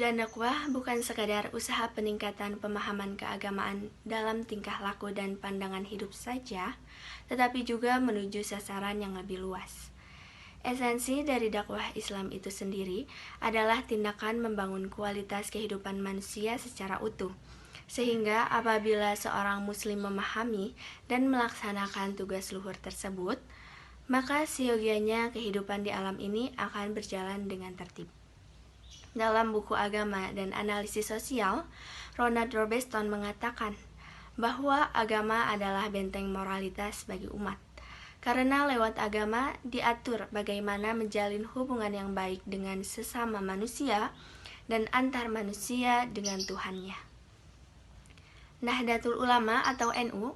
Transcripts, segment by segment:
Tujuan dakwah bukan sekadar usaha peningkatan pemahaman keagamaan dalam tingkah laku dan pandangan hidup saja, tetapi juga menuju sasaran yang lebih luas. Esensi dari dakwah Islam itu sendiri adalah tindakan membangun kualitas kehidupan manusia secara utuh, sehingga apabila seorang muslim memahami dan melaksanakan tugas luhur tersebut, maka siogianya kehidupan di alam ini akan berjalan dengan tertib. Dalam buku Agama dan Analisis Sosial, Ronald Robeston mengatakan bahwa agama adalah benteng moralitas bagi umat. Karena lewat agama diatur bagaimana menjalin hubungan yang baik dengan sesama manusia dan antar manusia dengan Tuhannya. Nahdlatul Ulama atau NU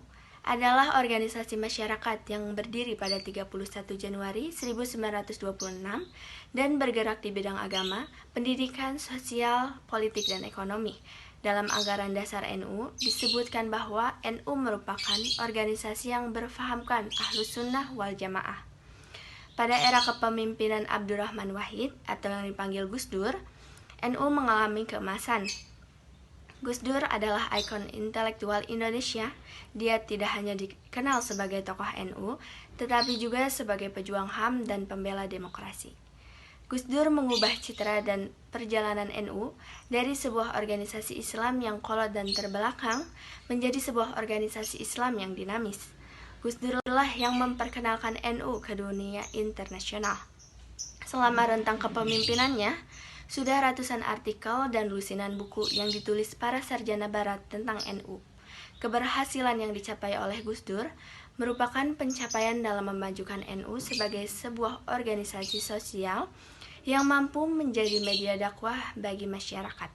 adalah organisasi masyarakat yang berdiri pada 31 Januari 1926 dan bergerak di bidang agama, pendidikan, sosial, politik, dan ekonomi. Dalam anggaran dasar NU disebutkan bahwa NU merupakan organisasi yang berfahamkan Ahlus Sunnah wal Jamaah. Pada era kepemimpinan Abdurrahman Wahid atau yang dipanggil Gus Dur, NU mengalami keemasan. Gus Dur adalah ikon intelektual Indonesia. Dia tidak hanya dikenal sebagai tokoh NU, tetapi juga sebagai pejuang HAM dan pembela demokrasi. Gus Dur mengubah citra dan perjalanan NU dari sebuah organisasi Islam yang kolot dan terbelakang menjadi sebuah organisasi Islam yang dinamis. Gus Dur lah yang memperkenalkan NU ke dunia internasional. Selama rentang kepemimpinannya, sudah ratusan artikel dan lusinan buku yang ditulis para sarjana barat tentang NU. Keberhasilan yang dicapai oleh Gus Dur merupakan pencapaian dalam memajukan NU sebagai sebuah organisasi sosial yang mampu menjadi media dakwah bagi masyarakat.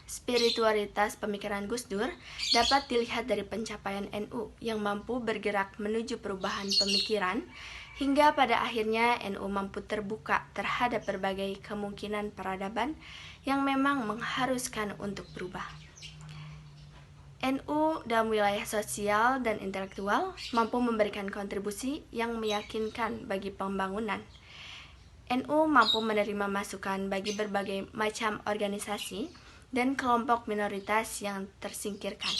Spiritualitas pemikiran Gus Dur dapat dilihat dari pencapaian NU yang mampu bergerak menuju perubahan pemikiran, hingga pada akhirnya NU mampu terbuka terhadap berbagai kemungkinan peradaban yang memang mengharuskan untuk berubah. NU dalam wilayah sosial dan intelektual mampu memberikan kontribusi yang meyakinkan bagi pembangunan. NU mampu menerima masukan bagi berbagai macam organisasi dan kelompok minoritas yang tersingkirkan.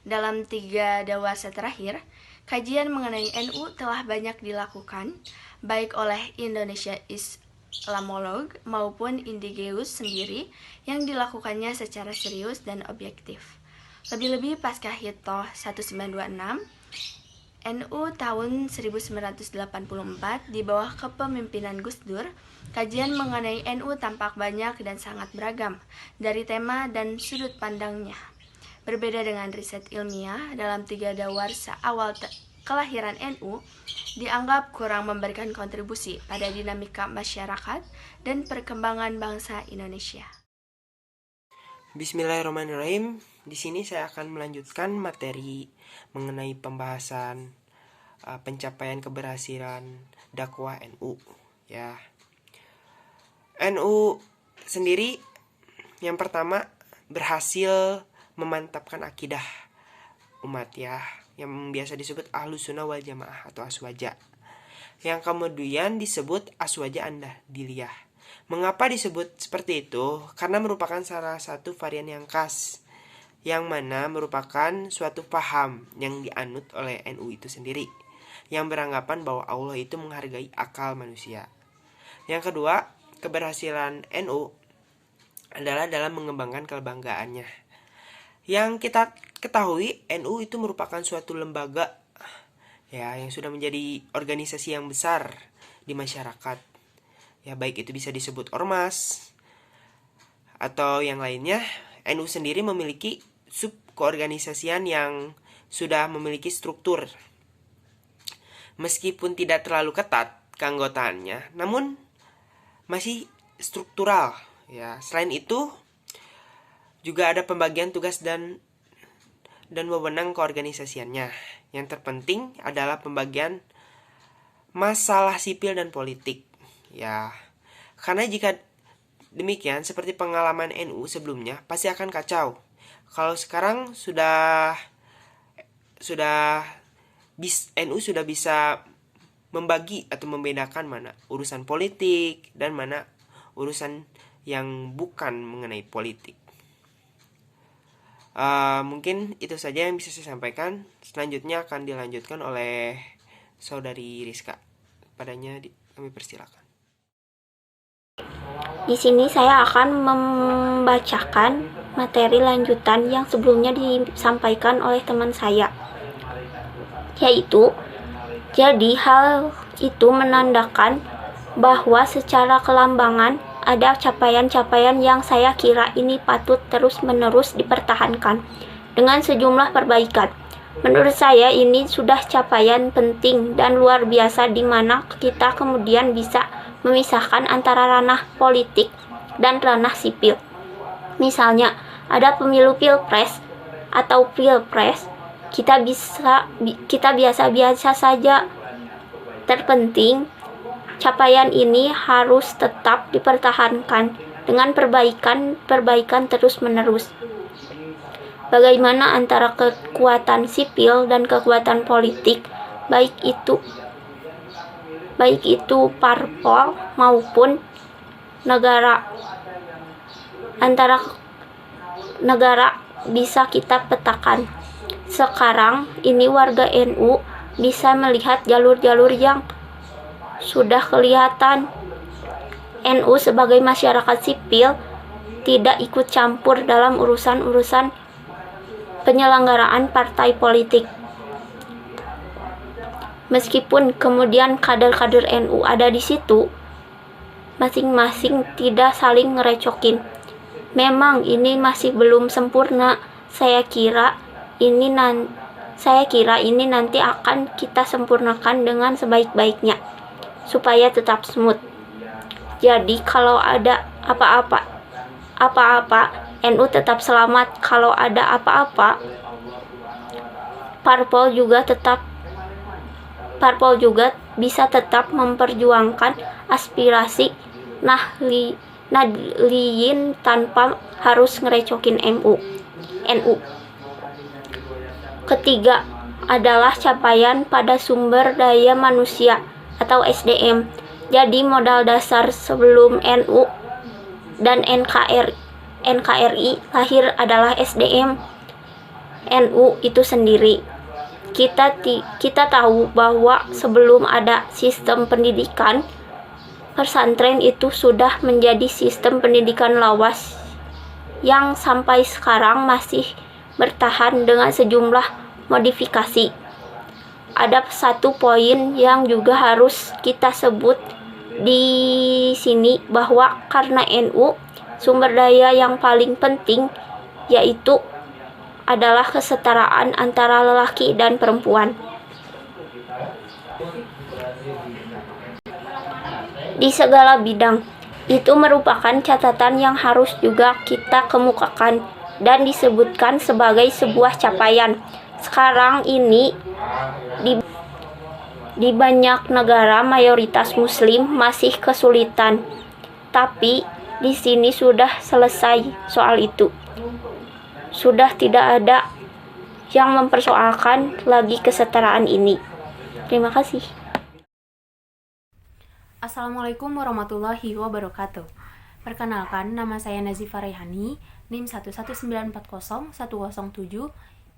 Dalam 3 dewasa terakhir, kajian mengenai NU telah banyak dilakukan, baik oleh Indonesia Islamolog maupun Indigeus sendiri yang dilakukannya secara serius dan objektif. Lebih-lebih pasca Hitoh 1926, NU tahun 1984 di bawah kepemimpinan Gus Dur, kajian mengenai NU tampak banyak dan sangat beragam dari tema dan sudut pandangnya. Berbeda dengan riset ilmiah, dalam 3 dawarsa awal kelahiran NU dianggap kurang memberikan kontribusi pada dinamika masyarakat dan perkembangan bangsa Indonesia. Bismillahirrahmanirrahim. Di sini saya akan melanjutkan materi mengenai pembahasan pencapaian keberhasilan dakwah NU. Ya, NU sendiri yang pertama berhasil memantapkan akidah umat ya, yang biasa disebut Ahlus Sunnah wal Jamaah atau Aswaja, yang kemudian disebut Aswaja Anda-Diliyah. Mengapa disebut seperti itu? Karena merupakan salah satu varian yang khas, yang mana merupakan suatu paham yang dianut oleh NU itu sendiri, yang beranggapan bahwa Allah itu menghargai akal manusia. Yang kedua, keberhasilan NU adalah dalam mengembangkan kebanggaannya. Yang kita ketahui, NU itu merupakan suatu lembaga ya yang sudah menjadi organisasi yang besar di masyarakat. Ya, baik itu bisa disebut ormas atau yang lainnya. NU sendiri memiliki sub keorganisasian yang sudah memiliki struktur. Meskipun tidak terlalu ketat keanggotaannya, namun masih struktural ya. Selain itu juga ada pembagian tugas dan wewenang keorganisasiannya. Yang terpenting adalah pembagian masalah sipil dan politik ya. Karena jika demikian, seperti pengalaman NU sebelumnya, pasti akan kacau. Kalau sekarang NU sudah bisa membagi atau membedakan mana urusan politik dan mana urusan yang bukan mengenai politik. Mungkin itu saja yang bisa saya sampaikan. Selanjutnya akan dilanjutkan oleh saudari Rizka. Padanya kami persilakan. Di sini saya akan membacakan materi lanjutan yang sebelumnya disampaikan oleh teman saya, yaitu jadi hal itu menandakan bahwa secara kelambangan ada capaian-capaian yang saya kira ini patut terus-menerus dipertahankan dengan sejumlah perbaikan. Menurut saya ini sudah capaian penting dan luar biasa di mana kita kemudian bisa memisahkan antara ranah politik dan ranah sipil. Misalnya, ada pemilu pilpres atau pilpres, kita biasa-biasa saja. Terpenting, capaian ini harus tetap dipertahankan dengan perbaikan terus-menerus. Bagaimana antara kekuatan sipil dan kekuatan politik, baik itu parpol maupun negara, antara negara bisa kita petakan. Sekarang ini warga NU bisa melihat jalur-jalur yang sudah kelihatan. NU sebagai masyarakat sipil tidak ikut campur dalam urusan-urusan penyelenggaraan partai politik. Meskipun kemudian kader-kader NU ada di situ, masing-masing tidak saling ngerecokin. Memang ini masih belum sempurna. Saya kira ini nanti akan kita sempurnakan dengan sebaik-baiknya supaya tetap smooth. Jadi kalau ada apa-apa NU tetap selamat. Kalau ada apa-apa parpol juga bisa tetap memperjuangkan aspirasi nahdliyin tanpa harus ngerecokin NU. Ketiga adalah capaian pada sumber daya manusia atau SDM. Jadi modal dasar sebelum NU dan NKRI lahir adalah SDM NU itu sendiri. Kita tahu bahwa sebelum ada sistem pendidikan, pesantren itu sudah menjadi sistem pendidikan lawas yang sampai sekarang masih bertahan dengan sejumlah modifikasi. Ada satu poin yang juga harus kita sebut di sini, bahwa karena NU sumber daya yang paling penting yaitu adalah kesetaraan antara lelaki dan perempuan. Di segala bidang, itu merupakan catatan yang harus juga kita kemukakan dan disebutkan sebagai sebuah capaian. Sekarang ini di banyak negara mayoritas muslim masih kesulitan, tapi di sini sudah selesai soal itu. Sudah tidak ada yang mempersoalkan lagi kesetaraan ini. Terima kasih. Assalamualaikum warahmatullahi wabarakatuh. Perkenalkan, nama saya Nazifah Rayhani, NIM 11940-107.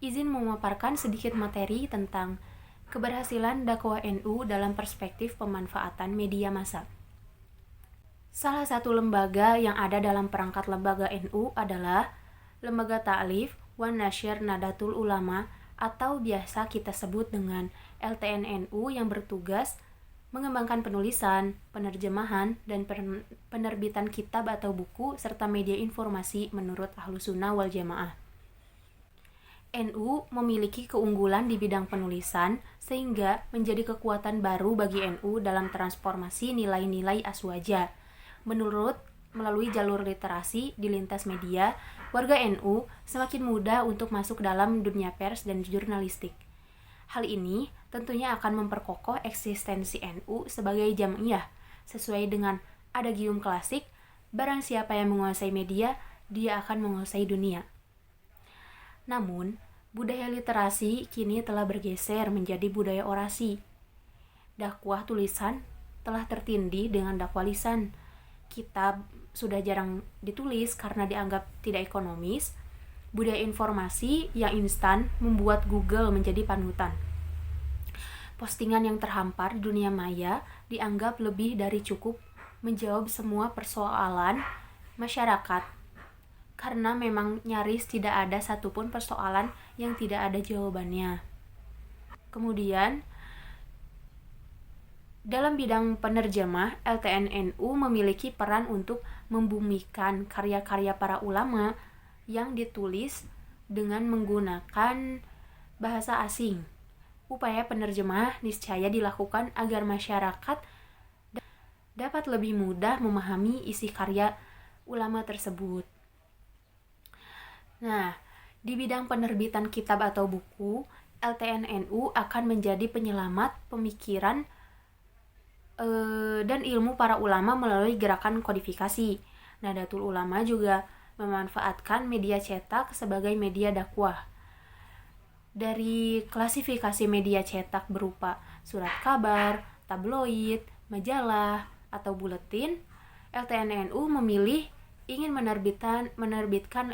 Izin memaparkan sedikit materi tentang keberhasilan dakwah NU dalam perspektif pemanfaatan media massa. Salah satu lembaga yang ada dalam perangkat lembaga NU adalah Lembaga Ta'lif wan Nasyr Nahdlatul Ulama atau biasa kita sebut dengan LTNNU, yang bertugas mengembangkan penulisan, penerjemahan, dan penerbitan kitab atau buku serta media informasi menurut Ahlus Sunnah wal Jamaah. NU memiliki keunggulan di bidang penulisan sehingga menjadi kekuatan baru bagi NU dalam transformasi nilai-nilai aswaja. Melalui jalur literasi di lintas media, warga NU semakin mudah untuk masuk dalam dunia pers dan jurnalistik. Hal ini tentunya akan memperkokoh eksistensi NU sebagai jamiah, sesuai dengan adagium klasik, barang siapa yang menguasai media, dia akan menguasai dunia. Namun, budaya literasi kini telah bergeser menjadi budaya orasi. Dakwah tulisan telah tertindih dengan dakwah lisan. Kitab sudah jarang ditulis karena dianggap tidak ekonomis, budaya informasi yang instan membuat Google menjadi panutan. Postingan yang terhampar di dunia maya dianggap lebih dari cukup menjawab semua persoalan masyarakat, karena memang nyaris tidak ada satupun persoalan yang tidak ada jawabannya. Kemudian, dalam bidang penerjemah, LTNNU memiliki peran untuk membumikan karya-karya para ulama yang ditulis dengan menggunakan bahasa asing. Upaya penerjemah niscaya dilakukan agar masyarakat dapat lebih mudah memahami isi karya ulama tersebut. Nah, di bidang penerbitan kitab atau buku, LTNNU akan menjadi penyelamat pemikiran dan ilmu para ulama melalui gerakan kodifikasi. Nahdlatul Ulama juga memanfaatkan media cetak sebagai media dakwah. Dari klasifikasi media cetak berupa surat kabar, tabloid, majalah, atau buletin, LTNNU ingin menerbitkan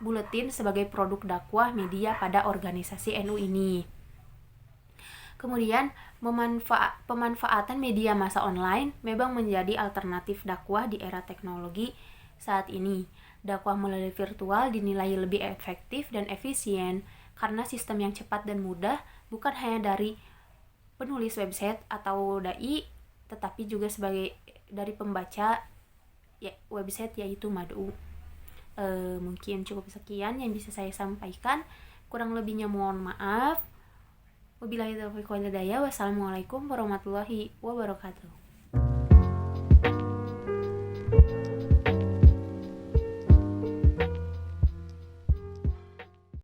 buletin sebagai produk dakwah media pada organisasi NU ini. Kemudian, pemanfaatan media massa online memang menjadi alternatif dakwah di era teknologi saat ini. Dakwah melalui virtual dinilai lebih efektif dan efisien karena sistem yang cepat dan mudah bukan hanya dari penulis website atau dai, tetapi juga sebagai dari pembaca website, yaitu Mad'u. Mungkin cukup sekian yang bisa saya sampaikan. Kurang lebihnya mohon maaf. Wabillahi taufiq wal hidayah. Wassalamualaikum warahmatullahi wabarakatuh.